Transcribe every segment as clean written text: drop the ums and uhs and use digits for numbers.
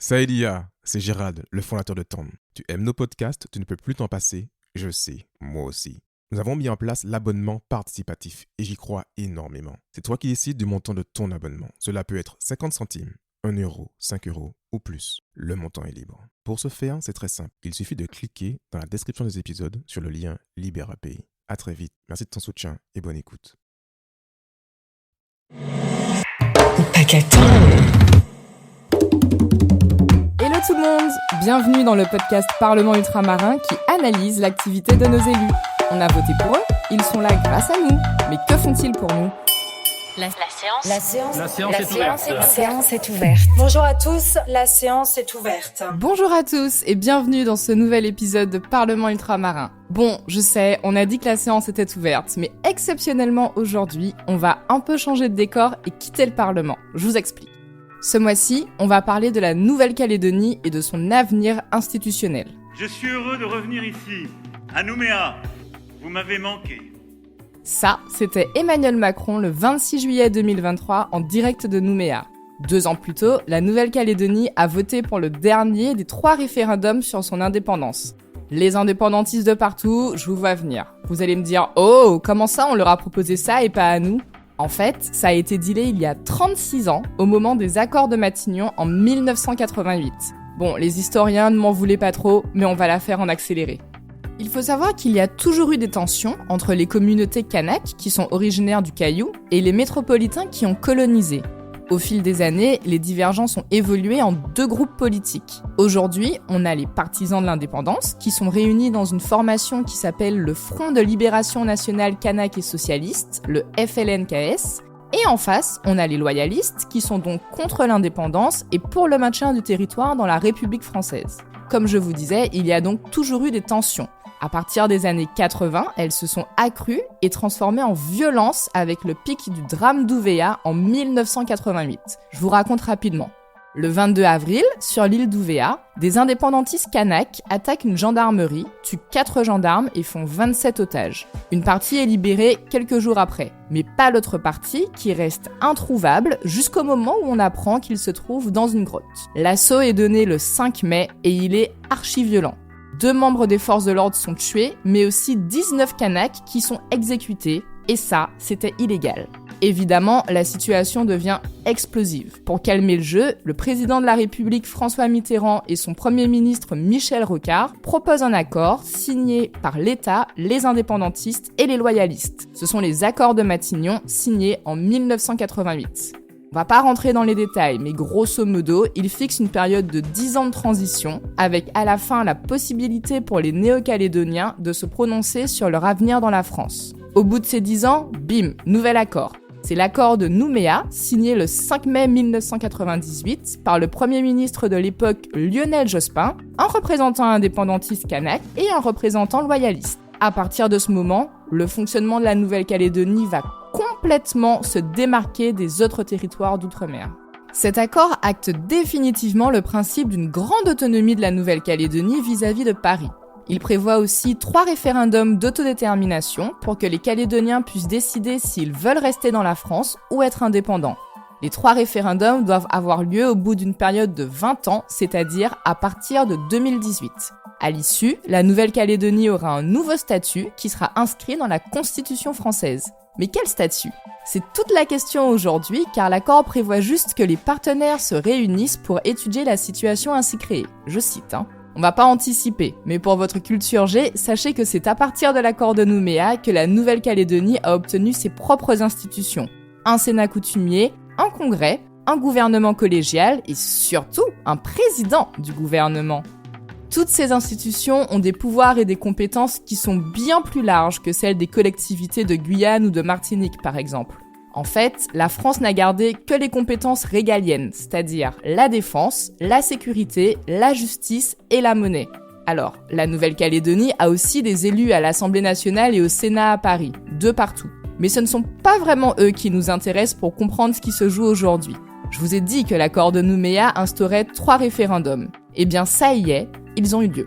Saïdia, c'est Gérald, le fondateur de Tom. Tu aimes nos podcasts, tu ne peux plus t'en passer. Je sais, moi aussi. Nous avons mis en place l'abonnement participatif et j'y crois énormément. C'est toi qui décides du montant de ton abonnement. Cela peut être 50 centimes, 1 euro, 5 euros ou plus. Le montant est libre. Pour ce faire, c'est très simple. Il suffit de cliquer dans la description des épisodes sur le lien LibéraPay. À très vite. Merci de ton soutien et bonne écoute. Hello tout le monde, bienvenue dans le podcast Parlement Ultramarin qui analyse l'activité de nos élus. On a voté pour eux, ils sont là grâce à nous. Mais que font-ils pour nous ? La séance est ouverte. Bonjour à tous, la séance est ouverte. Bonjour à tous et bienvenue dans ce nouvel épisode de Parlement Ultramarin. Bon, je sais, on a dit que la séance était ouverte, mais exceptionnellement aujourd'hui, on va un peu changer de décor et quitter le Parlement. Je vous explique. Ce mois-ci, on va parler de la Nouvelle-Calédonie et de son avenir institutionnel. Je suis heureux de revenir ici, à Nouméa. Vous m'avez manqué. Ça, c'était Emmanuel Macron le 26 juillet 2023 en direct de Nouméa. 2 ans plus tôt, la Nouvelle-Calédonie a voté pour le dernier des 3 référendums sur son indépendance. Les indépendantistes de partout, je vous vois venir. Vous allez me dire « Oh, comment ça on leur a proposé ça et pas à nous ?» En fait, ça a été dealé il y a 36 ans, au moment des accords de Matignon en 1988. Bon, les historiens ne m'en voulaient pas trop, mais on va la faire en accéléré. Il faut savoir qu'il y a toujours eu des tensions entre les communautés kanaks, qui sont originaires du Caillou, et les métropolitains qui ont colonisé. Au fil des années, les divergences ont évolué en 2 groupes politiques. Aujourd'hui, on a les partisans de l'indépendance, qui sont réunis dans une formation qui s'appelle le Front de Libération Nationale Kanak et Socialiste, le FLNKS, et en face, on a les loyalistes, qui sont donc contre l'indépendance et pour le maintien du territoire dans la République française. Comme je vous disais, il y a donc toujours eu des tensions. À partir des années 80, elles se sont accrues et transformées en violence avec le pic du drame d'Ouvéa en 1988. Je vous raconte rapidement. Le 22 avril, sur l'île d'Ouvéa, des indépendantistes kanaks attaquent une gendarmerie, tuent 4 gendarmes et font 27 otages. Une partie est libérée quelques jours après, mais pas l'autre partie qui reste introuvable jusqu'au moment où on apprend qu'il se trouve dans une grotte. L'assaut est donné le 5 mai et il est archi-violent. 2 membres des forces de l'ordre sont tués, mais aussi 19 kanaks qui sont exécutés, et ça, c'était illégal. Évidemment, la situation devient explosive. Pour calmer le jeu, le président de la République François Mitterrand et son premier ministre Michel Rocard proposent un accord signé par l'État, les indépendantistes et les loyalistes. Ce sont les accords de Matignon signés en 1988. On va pas rentrer dans les détails, mais grosso modo, il fixe une période de 10 ans de transition, avec à la fin la possibilité pour les Néo-Calédoniens de se prononcer sur leur avenir dans la France. Au bout de ces 10 ans, bim, nouvel accord. C'est l'accord de Nouméa, signé le 5 mai 1998 par le premier ministre de l'époque Lionel Jospin, un représentant indépendantiste kanak et un représentant loyaliste. À partir de ce moment, le fonctionnement de la Nouvelle-Calédonie va complètement se démarquer des autres territoires d'outre-mer. Cet accord acte définitivement le principe d'une grande autonomie de la Nouvelle-Calédonie vis-à-vis de Paris. Il prévoit aussi 3 référendums d'autodétermination pour que les Calédoniens puissent décider s'ils veulent rester dans la France ou être indépendants. Les 3 référendums doivent avoir lieu au bout d'une période de 20 ans, c'est-à-dire à partir de 2018. À l'issue, la Nouvelle-Calédonie aura un nouveau statut qui sera inscrit dans la Constitution française. Mais quel statut ? C'est toute la question aujourd'hui, car l'accord prévoit juste que les partenaires se réunissent pour étudier la situation ainsi créée. Je cite, On va pas anticiper, mais pour votre culture G, sachez que c'est à partir de l'accord de Nouméa que la Nouvelle-Calédonie a obtenu ses propres institutions. Un Sénat coutumier, un congrès, un gouvernement collégial et surtout un président du gouvernement. Toutes ces institutions ont des pouvoirs et des compétences qui sont bien plus larges que celles des collectivités de Guyane ou de Martinique par exemple. En fait, la France n'a gardé que les compétences régaliennes, c'est-à-dire la défense, la sécurité, la justice et la monnaie. Alors, la Nouvelle-Calédonie a aussi des élus à l'Assemblée nationale et au Sénat à Paris, 2 partout. Mais ce ne sont pas vraiment eux qui nous intéressent pour comprendre ce qui se joue aujourd'hui. Je vous ai dit que l'accord de Nouméa instaurait 3 référendums. Eh bien ça y est, ils ont eu lieu.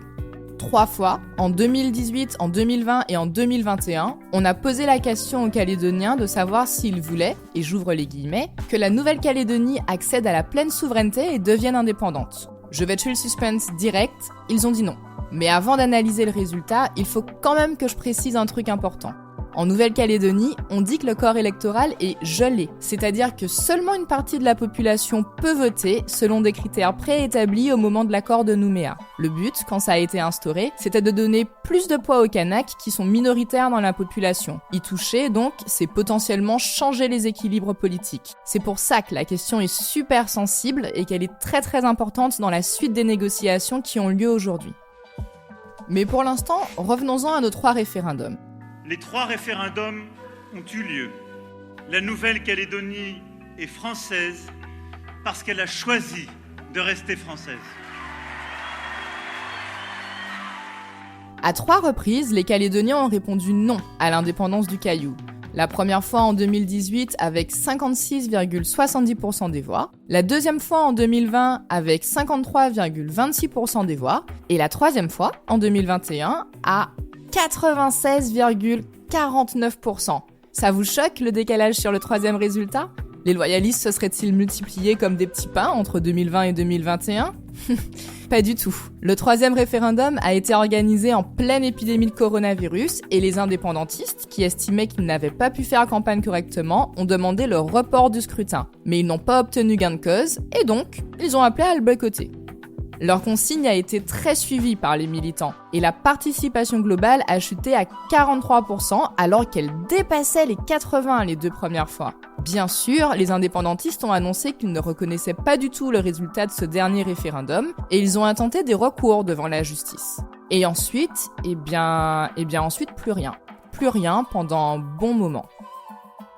3 fois, en 2018, en 2020 et en 2021, on a posé la question aux Calédoniens de savoir s'ils voulaient, et j'ouvre les guillemets, que la Nouvelle-Calédonie accède à la pleine souveraineté et devienne indépendante. Je vais tuer le suspense direct, ils ont dit non. Mais avant d'analyser le résultat, il faut quand même que je précise un truc important. En Nouvelle-Calédonie, on dit que le corps électoral est gelé, c'est-à-dire que seulement une partie de la population peut voter selon des critères préétablis au moment de l'accord de Nouméa. Le but, quand ça a été instauré, c'était de donner plus de poids aux Kanaks qui sont minoritaires dans la population. Y toucher, donc, c'est potentiellement changer les équilibres politiques. C'est pour ça que la question est super sensible et qu'elle est très très importante dans la suite des négociations qui ont lieu aujourd'hui. Mais pour l'instant, revenons-en à nos 3 référendums. Les 3 référendums ont eu lieu. La Nouvelle-Calédonie est française parce qu'elle a choisi de rester française. À 3 reprises, les Calédoniens ont répondu non à l'indépendance du Caillou. La première fois en 2018 avec 56,70% des voix, la deuxième fois en 2020 avec 53,26% des voix, et la troisième fois en 2021 à 96,49%. Ça vous choque le décalage sur le 3e résultat ? Les loyalistes se seraient-ils multipliés comme des petits pains entre 2020 et 2021 ? Pas du tout. Le 3e référendum a été organisé en pleine épidémie de coronavirus et les indépendantistes, qui estimaient qu'ils n'avaient pas pu faire campagne correctement, ont demandé le report du scrutin. Mais ils n'ont pas obtenu gain de cause et donc, ils ont appelé à le boycotter. Leur consigne a été très suivie par les militants et la participation globale a chuté à 43% alors qu'elle dépassait les 80 les 2 premières fois. Bien sûr, les indépendantistes ont annoncé qu'ils ne reconnaissaient pas du tout le résultat de ce dernier référendum et ils ont intenté des recours devant la justice. Et ensuite, ensuite plus rien. Plus rien pendant un bon moment.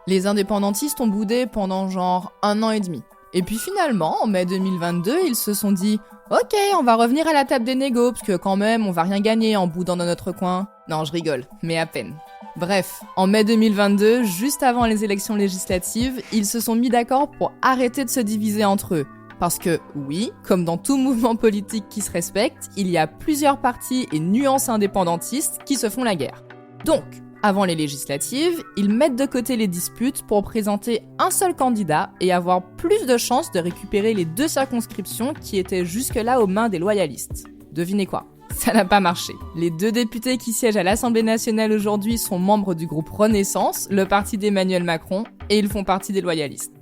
Les indépendantistes ont boudé pendant genre 1 an et demi. Et puis finalement, en mai 2022, ils se sont dit « Ok, on va revenir à la table des négos, parce que quand même, on va rien gagner en boudant dans notre coin. » Non, je rigole, mais à peine. Bref, en mai 2022, juste avant les élections législatives, ils se sont mis d'accord pour arrêter de se diviser entre eux. Parce que, oui, comme dans tout mouvement politique qui se respecte, il y a plusieurs partis et nuances indépendantistes qui se font la guerre. Donc, avant les législatives, ils mettent de côté les disputes pour présenter un seul candidat et avoir plus de chances de récupérer les 2 circonscriptions qui étaient jusque-là aux mains des loyalistes. Devinez quoi ? Ça n'a pas marché. Les 2 députés qui siègent à l'Assemblée nationale aujourd'hui sont membres du groupe Renaissance, le parti d'Emmanuel Macron, et ils font partie des loyalistes.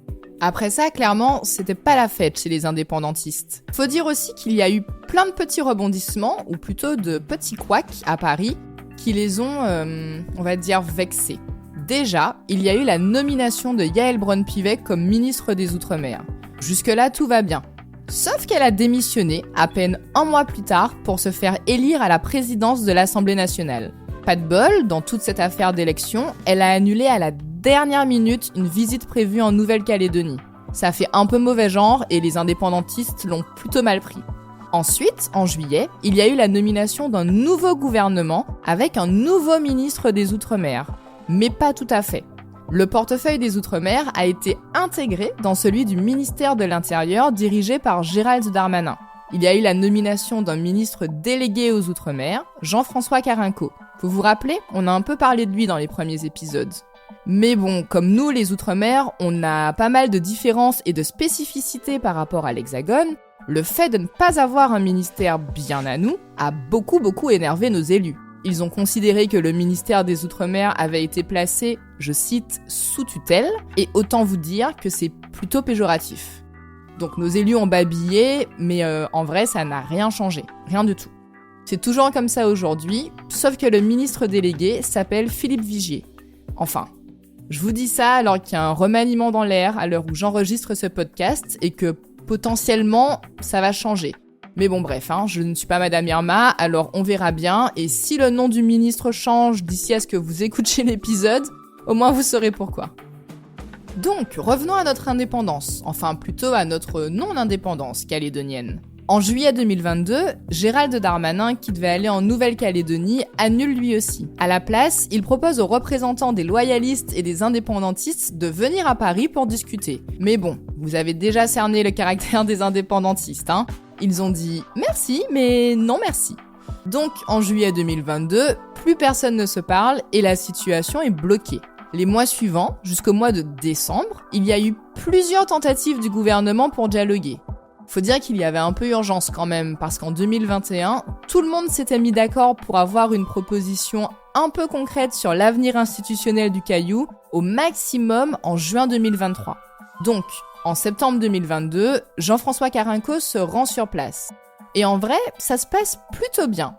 Après ça, clairement, c'était pas la fête chez les indépendantistes. Faut dire aussi qu'il y a eu plein de petits rebondissements, ou plutôt de petits couacs à Paris, qui les ont, on va dire, vexés. Déjà, il y a eu la nomination de Yaël Braun-Pivet comme ministre des Outre-mer. Jusque-là, tout va bien. Sauf qu'elle a démissionné à peine 1 mois plus tard pour se faire élire à la présidence de l'Assemblée nationale. Pas de bol, dans toute cette affaire d'élection, elle a annulé à la dernière minute une visite prévue en Nouvelle-Calédonie. Ça fait un peu mauvais genre et les indépendantistes l'ont plutôt mal pris. Ensuite, en juillet, il y a eu la nomination d'un nouveau gouvernement avec un nouveau ministre des Outre-mer. Mais pas tout à fait. Le portefeuille des Outre-mer a été intégré dans celui du ministère de l'Intérieur dirigé par Gérald Darmanin. Il y a eu la nomination d'un ministre délégué aux Outre-mer, Jean-François Carenco. Vous vous rappelez, on a un peu parlé de lui dans les premiers épisodes. Mais bon, comme nous, les Outre-mer, on a pas mal de différences et de spécificités par rapport à l'Hexagone. Le fait de ne pas avoir un ministère bien à nous a beaucoup énervé nos élus. Ils ont considéré que le ministère des Outre-mer avait été placé, je cite, sous tutelle, et autant vous dire que c'est plutôt péjoratif. Donc nos élus ont babillé, mais en vrai ça n'a rien changé, rien du tout. C'est toujours comme ça aujourd'hui, sauf que le ministre délégué s'appelle Philippe Vigier. Enfin, je vous dis ça alors qu'il y a un remaniement dans l'air à l'heure où j'enregistre ce podcast et que potentiellement ça va changer. Mais bon bref, je ne suis pas Madame Irma, alors on verra bien, et si le nom du ministre change d'ici à ce que vous écoutiez l'épisode, au moins vous saurez pourquoi. Donc, revenons à notre indépendance, enfin plutôt à notre non-indépendance calédonienne. En juillet 2022, Gérald Darmanin, qui devait aller en Nouvelle-Calédonie, annule lui aussi. À la place, il propose aux représentants des loyalistes et des indépendantistes de venir à Paris pour discuter. Mais bon, vous avez déjà cerné le caractère des indépendantistes, Ils ont dit « merci, mais non merci ». Donc, en juillet 2022, plus personne ne se parle et la situation est bloquée. Les mois suivants, jusqu'au mois de décembre, il y a eu plusieurs tentatives du gouvernement pour dialoguer. Faut dire qu'il y avait un peu urgence quand même, parce qu'en 2021, tout le monde s'était mis d'accord pour avoir une proposition un peu concrète sur l'avenir institutionnel du Caillou, au maximum en juin 2023. Donc, en septembre 2022, Jean-François Carenco se rend sur place. Et en vrai, ça se passe plutôt bien.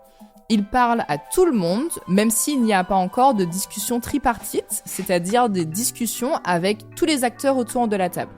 Il parle à tout le monde, même s'il n'y a pas encore de discussion tripartite, c'est-à-dire des discussions avec tous les acteurs autour de la table.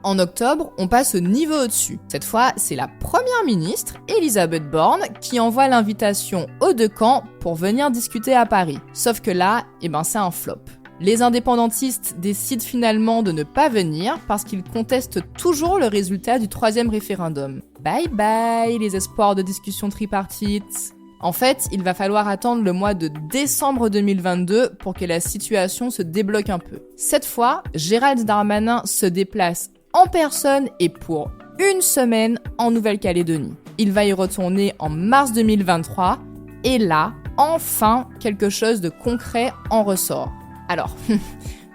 En octobre, on passe au niveau au-dessus. Cette fois, c'est la première ministre, Elisabeth Borne, qui envoie l'invitation aux deux camps pour venir discuter à Paris. Sauf que là, c'est un flop. Les indépendantistes décident finalement de ne pas venir parce qu'ils contestent toujours le résultat du 3e référendum. Bye bye les espoirs de discussion tripartite. En fait, il va falloir attendre le mois de décembre 2022 pour que la situation se débloque un peu. Cette fois, Gérald Darmanin se déplace en personne et pour une semaine en Nouvelle-Calédonie. Il va y retourner en mars 2023 et là, enfin, quelque chose de concret en ressort. Alors,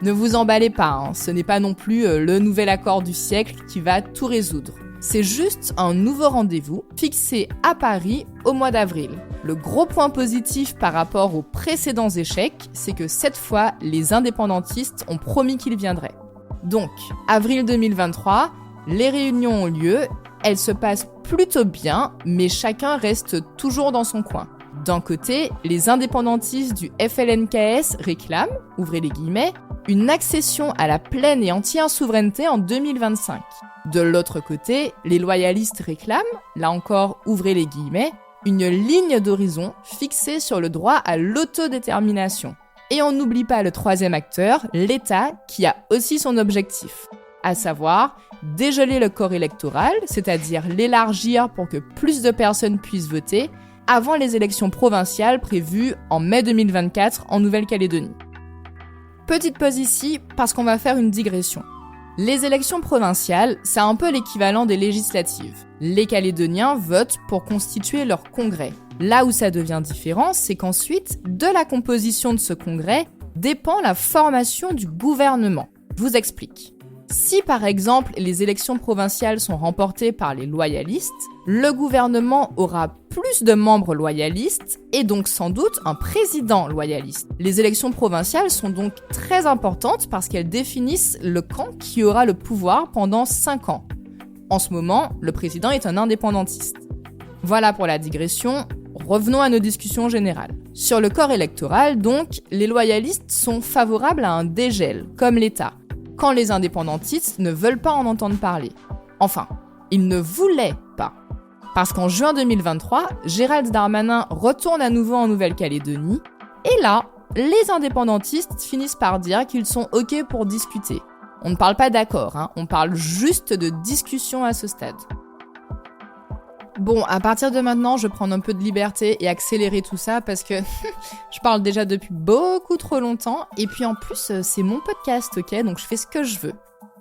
ne vous emballez pas, ce n'est pas non plus le nouvel accord du siècle qui va tout résoudre. C'est juste un nouveau rendez-vous fixé à Paris au mois d'avril. Le gros point positif par rapport aux précédents échecs, c'est que cette fois, les indépendantistes ont promis qu'ils viendraient. Donc, avril 2023, les réunions ont lieu, elles se passent plutôt bien, mais chacun reste toujours dans son coin. D'un côté, les indépendantistes du FLNKS réclament, ouvrez les guillemets, une accession à la pleine et entière souveraineté en 2025. De l'autre côté, les loyalistes réclament, là encore, ouvrez les guillemets, une ligne d'horizon fixée sur le droit à l'autodétermination. Et on n'oublie pas le troisième acteur, l'État, qui a aussi son objectif, à savoir dégeler le corps électoral, c'est-à-dire l'élargir pour que plus de personnes puissent voter, avant les élections provinciales prévues en mai 2024 en Nouvelle-Calédonie. Petite pause ici, parce qu'on va faire une digression. Les élections provinciales, c'est un peu l'équivalent des législatives. Les Calédoniens votent pour constituer leur congrès. Là où ça devient différent, c'est qu'ensuite, de la composition de ce congrès, dépend la formation du gouvernement. Je vous explique. Si par exemple les élections provinciales sont remportées par les loyalistes, le gouvernement aura plus de membres loyalistes et donc sans doute un président loyaliste. Les élections provinciales sont donc très importantes parce qu'elles définissent le camp qui aura le pouvoir pendant 5 ans. En ce moment, le président est un indépendantiste. Voilà pour la digression, revenons à nos discussions générales. Sur le corps électoral, donc, les loyalistes sont favorables à un dégel, comme l'État, quand les indépendantistes ne veulent pas en entendre parler. Enfin, ils ne voulaient pas. Parce qu'en juin 2023, Gérald Darmanin retourne à nouveau en Nouvelle-Calédonie, et là, les indépendantistes finissent par dire qu'ils sont OK pour discuter. On ne parle pas d'accord, on parle juste de discussion à ce stade. Bon, à partir de maintenant, je vais prendre un peu de liberté et accélérer tout ça parce que je parle déjà depuis beaucoup trop longtemps. Et puis en plus, c'est mon podcast, ok ? Donc je fais ce que je veux.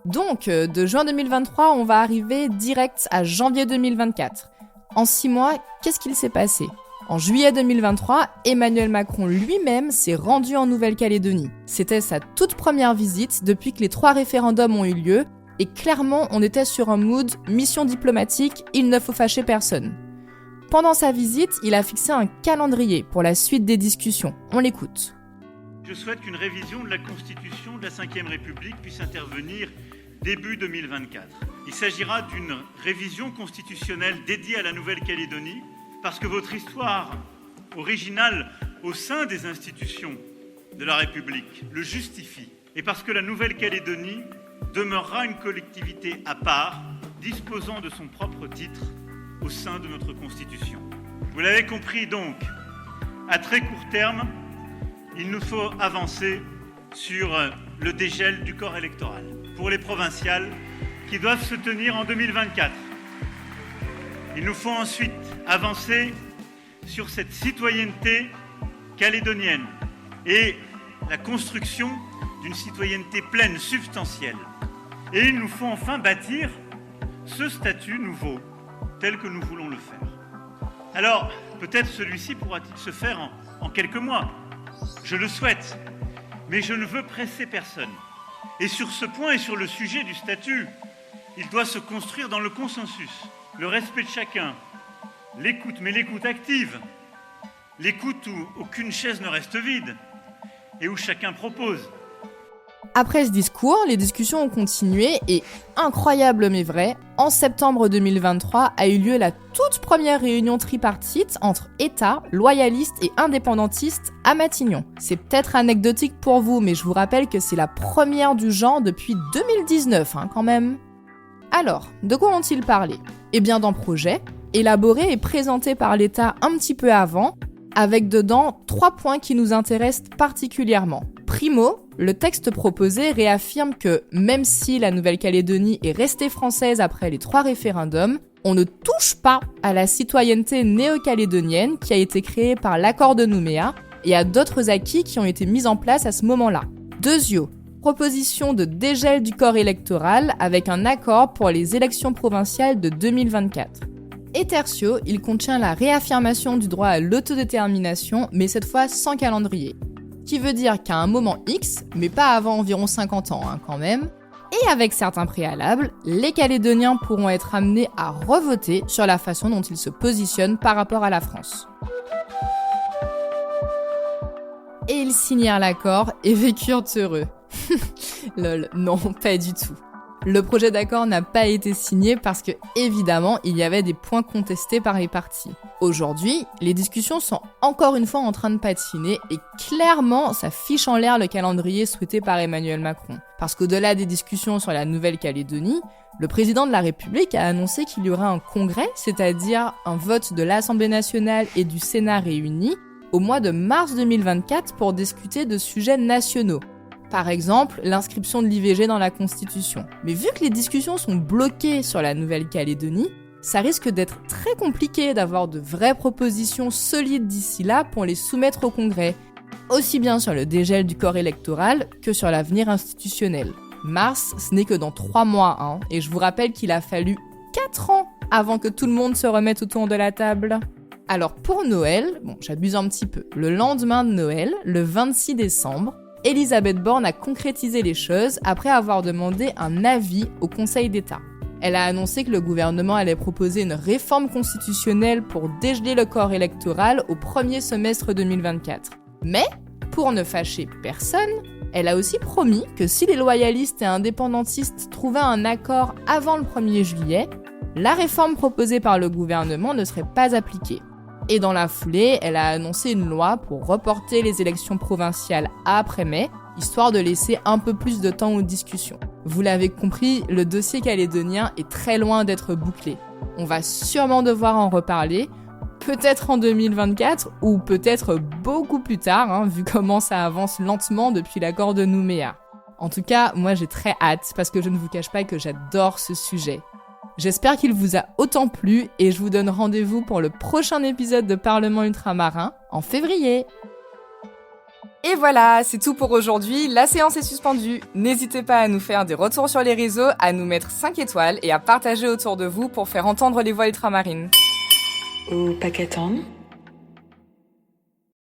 Donc, de juin 2023, on va arriver direct à janvier 2024. En 6 mois, qu'est-ce qu'il s'est passé ? En juillet 2023, Emmanuel Macron lui-même s'est rendu en Nouvelle-Calédonie. C'était sa toute première visite depuis que les 3 référendums ont eu lieu. Et clairement, on était sur un mood mission diplomatique, il ne faut fâcher personne. Pendant sa visite, il a fixé un calendrier pour la suite des discussions. On l'écoute. Je souhaite qu'une révision de la Constitution de la Ve République puisse intervenir début 2024. Il s'agira d'une révision constitutionnelle dédiée à la Nouvelle-Calédonie parce que votre histoire originale au sein des institutions de la République le justifie et parce que la Nouvelle-Calédonie demeurera une collectivité à part, disposant de son propre titre au sein de notre Constitution. Vous l'avez compris donc, à très court terme, il nous faut avancer sur le dégel du corps électoral pour les provinciales qui doivent se tenir en 2024. Il nous faut ensuite avancer sur cette citoyenneté calédonienne et la construction d'une citoyenneté pleine, substantielle. Et il nous faut enfin bâtir ce statut nouveau, tel que nous voulons le faire. Alors, peut-être celui-ci pourra-t-il se faire en quelques mois. Je le souhaite, mais je ne veux presser personne. Et sur ce point et sur le sujet du statut, il doit se construire dans le consensus, le respect de chacun, l'écoute, mais l'écoute active, l'écoute où aucune chaise ne reste vide et où chacun propose. Après ce discours, les discussions ont continué et, incroyable mais vrai, en septembre 2023 a eu lieu la toute première réunion tripartite entre État, loyalistes et indépendantistes à Matignon. C'est peut-être anecdotique pour vous, mais je vous rappelle que c'est la première du genre depuis 2019 quand même. Alors, de quoi ont-ils parlé ? Eh bien d'un projet, élaboré et présenté par l'État un petit peu avant, avec dedans 3 points qui nous intéressent particulièrement. Primo, le texte proposé réaffirme que même si la Nouvelle-Calédonie est restée française après les 3 référendums, on ne touche pas à la citoyenneté néo-calédonienne qui a été créée par l'accord de Nouméa et à d'autres acquis qui ont été mis en place à ce moment-là. Deuxio, proposition de dégel du corps électoral avec un accord pour les élections provinciales de 2024. Et tertio, il contient la réaffirmation du droit à l'autodétermination, mais cette fois sans calendrier. Qui veut dire qu'à un moment X, mais pas avant environ 50 ans quand même, et avec certains préalables, les Calédoniens pourront être amenés à revoter sur la façon dont ils se positionnent par rapport à la France. Et ils signèrent l'accord et vécurent heureux. Lol, non, pas du tout. Le projet d'accord n'a pas été signé parce que, évidemment, il y avait des points contestés par les parties. Aujourd'hui, les discussions sont encore une fois en train de patiner et clairement, ça fiche en l'air le calendrier souhaité par Emmanuel Macron. Parce qu'au-delà des discussions sur la Nouvelle-Calédonie, le président de la République a annoncé qu'il y aurait un congrès, c'est-à-dire un vote de l'Assemblée nationale et du Sénat réunis, au mois de mars 2024 pour discuter de sujets nationaux. Par exemple, l'inscription de l'IVG dans la Constitution. Mais vu que les discussions sont bloquées sur la Nouvelle-Calédonie, ça risque d'être très compliqué d'avoir de vraies propositions solides d'ici là pour les soumettre au Congrès, aussi bien sur le dégel du corps électoral que sur l'avenir institutionnel. Mars, ce n'est que dans 3 mois, et je vous rappelle qu'il a fallu 4 ans avant que tout le monde se remette autour de la table. Alors pour Noël, j'abuse un petit peu, le lendemain de Noël, le 26 décembre, Elisabeth Borne a concrétisé les choses après avoir demandé un avis au Conseil d'État. Elle a annoncé que le gouvernement allait proposer une réforme constitutionnelle pour dégeler le corps électoral au premier semestre 2024. Mais, pour ne fâcher personne, elle a aussi promis que si les loyalistes et indépendantistes trouvaient un accord avant le 1er juillet, la réforme proposée par le gouvernement ne serait pas appliquée. Et dans la foulée, elle a annoncé une loi pour reporter les élections provinciales après mai, histoire de laisser un peu plus de temps aux discussions. Vous l'avez compris, le dossier calédonien est très loin d'être bouclé. On va sûrement devoir en reparler, peut-être en 2024 ou peut-être beaucoup plus tard, vu comment ça avance lentement depuis l'accord de Nouméa. En tout cas, moi j'ai très hâte parce que je ne vous cache pas que j'adore ce sujet. J'espère qu'il vous a autant plu et je vous donne rendez-vous pour le prochain épisode de Parlement Ultramarin en février. Et voilà, c'est tout pour aujourd'hui, la séance est suspendue. N'hésitez pas à nous faire des retours sur les réseaux, à nous mettre 5 étoiles et à partager autour de vous pour faire entendre les voix ultramarines. Au paquet